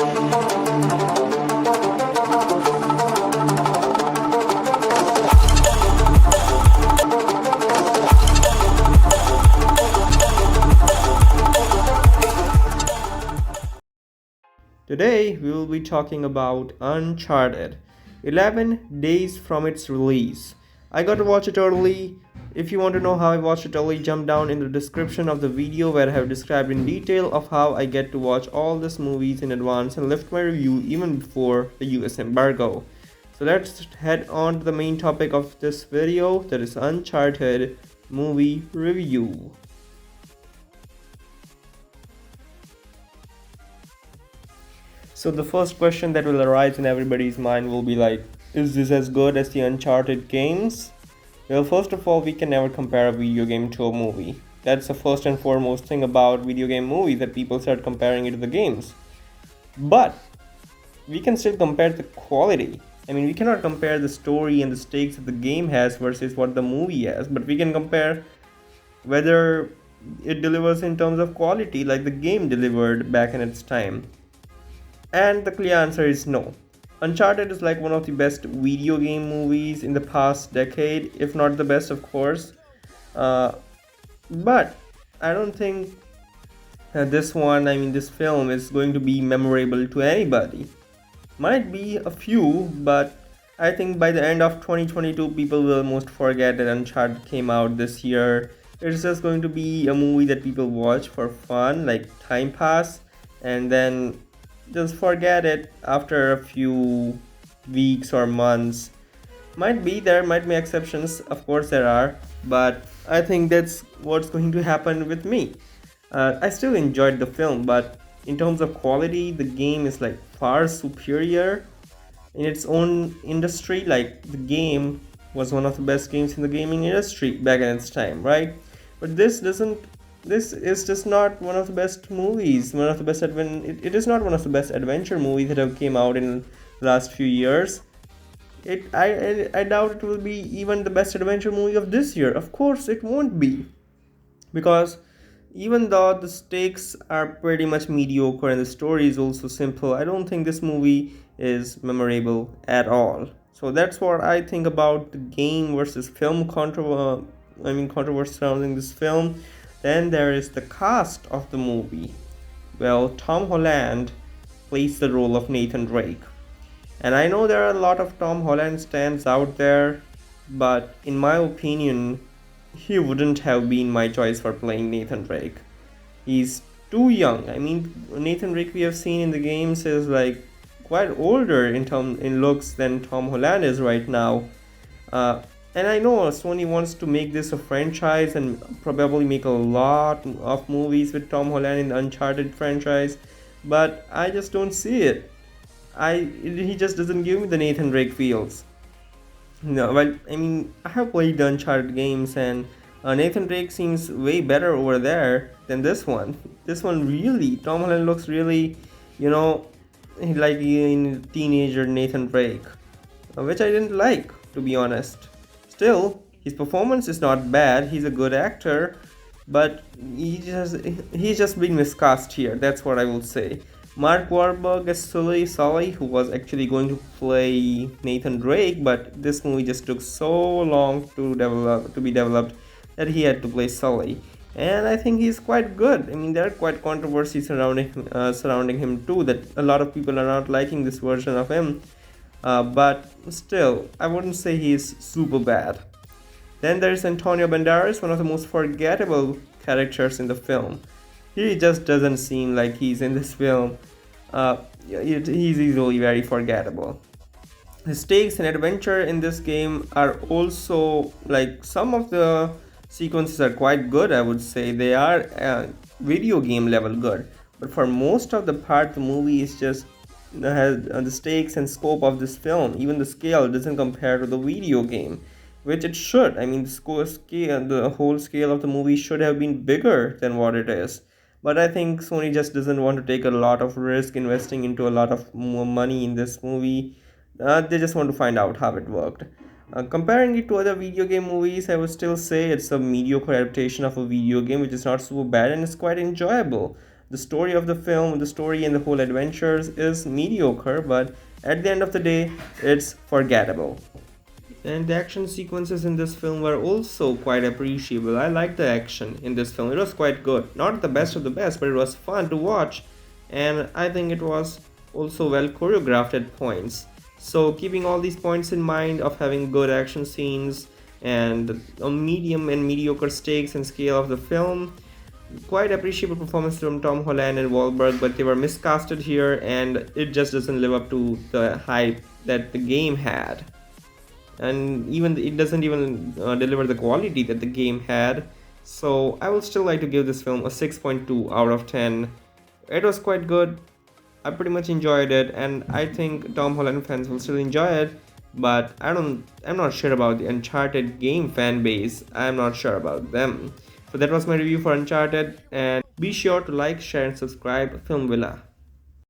Today we will be talking about Uncharted, 11 days from its release. I got to watch it early. If you want to know how I watched it early, jump down in the description of the video where I have described in detail of how I get to watch all these movies in advance and left my review even before the US embargo. So let's head on to the main topic of this video, that is Uncharted movie review. So the first question that will arise in everybody's mind will be like, is this as good as the Uncharted games? Well, first of all, we can never compare a video game to a movie. That's the first and foremost thing about video game movies, that people start comparing it to the games. But we can still compare the quality. I mean, we cannot compare the story and the stakes that the game has versus what the movie has, but we can compare whether it delivers in terms of quality like the game delivered back in its time. And the clear answer is no. Uncharted is like one of the best video game movies in the past decade, if not the best, of course. Uh, but I don't think this film is going to be memorable to anybody. Might be a few, but I think by the end of 2022, people will almost forget that Uncharted came out this year. It's just going to be a movie that people watch for fun, like time pass, and then just forget it after a few weeks or months. Might be there might be exceptions, of course there are, but I think that's what's going to happen with me. I still enjoyed the film, but in terms of quality, the game is like far superior in its own industry. Like, the game was one of the best games in the gaming industry back in its time, right? But this is just not one of the best movies, one of the best it is not one of the best adventure movies that have came out in the last few years. I doubt it will be even the best adventure movie of this year. Of course it won't be, because even though the stakes are pretty much mediocre and the story is also simple, I don't think this movie is memorable at all. So that's what I think about the game versus film controversy surrounding this film. Then there is the cast of the movie. Well, Tom Holland plays the role of Nathan Drake. And I know there are a lot of Tom Holland stands out there, but in my opinion, he wouldn't have been my choice for playing Nathan Drake. He's too young. I mean, Nathan Drake we have seen in the games is like quite older in looks than Tom Holland is right now. Uh, and I know Sony wants to make this a franchise and probably make a lot of movies with Tom Holland in the Uncharted franchise, but I just don't see it. He just doesn't give me the Nathan Drake feels. No, well, I mean, I have played the Uncharted games, and Nathan Drake seems way better over there than this one. This one really, Tom Holland looks really, you know, like in teenager Nathan Drake, which I didn't like, to be honest. Still, his performance is not bad. He's a good actor, but he's just been miscast here. That's what I will say. Mark Wahlberg as Sully, who was actually going to play Nathan Drake, but this movie just took so long to be developed that he had to play Sully. And I think he's quite good. I mean, there are quite controversies surrounding him too. That a lot of people are not liking this version of him. But still, I wouldn't say he's super bad. Then there's Antonio Banderas, one of the most forgettable characters in the film. He just doesn't seem like he's in this film. He's easily very forgettable. The stakes and adventure in this game are also like, some of the sequences are quite good. I would say they are video game level good, but for most of the part, the movie is just has the stakes and scope of this film. Even the scale doesn't compare to the video game, which it should. I mean, the whole scale of the movie should have been bigger than what it is. But I think Sony just doesn't want to take a lot of risk investing into a lot of more money in this movie. They just want to find out how it worked. Comparing it to other video game movies, I would still say it's a mediocre adaptation of a video game, which is not super bad and it's quite enjoyable. The story of the film, the story and the whole adventures is mediocre, but at the end of the day, it's forgettable. And the action sequences in this film were also quite appreciable. I liked the action in this film. It was quite good. Not the best of the best, but it was fun to watch. And I think it was also well choreographed at points. So, keeping all these points in mind of having good action scenes and a medium and mediocre stakes and scale of the film, quite appreciable performance from Tom Holland and Wahlberg, but they were miscasted here and it just doesn't live up to the hype that the game had, and even it doesn't even deliver the quality that the game had. So I would still like to give this film a 6.2 out of 10. It was quite good. I pretty much enjoyed it, and I think Tom Holland fans will still enjoy it. But I'm not sure about the Uncharted game fan base. I'm not sure about them. So that was my review for Uncharted, and be sure to like, share, and subscribe Film Villa.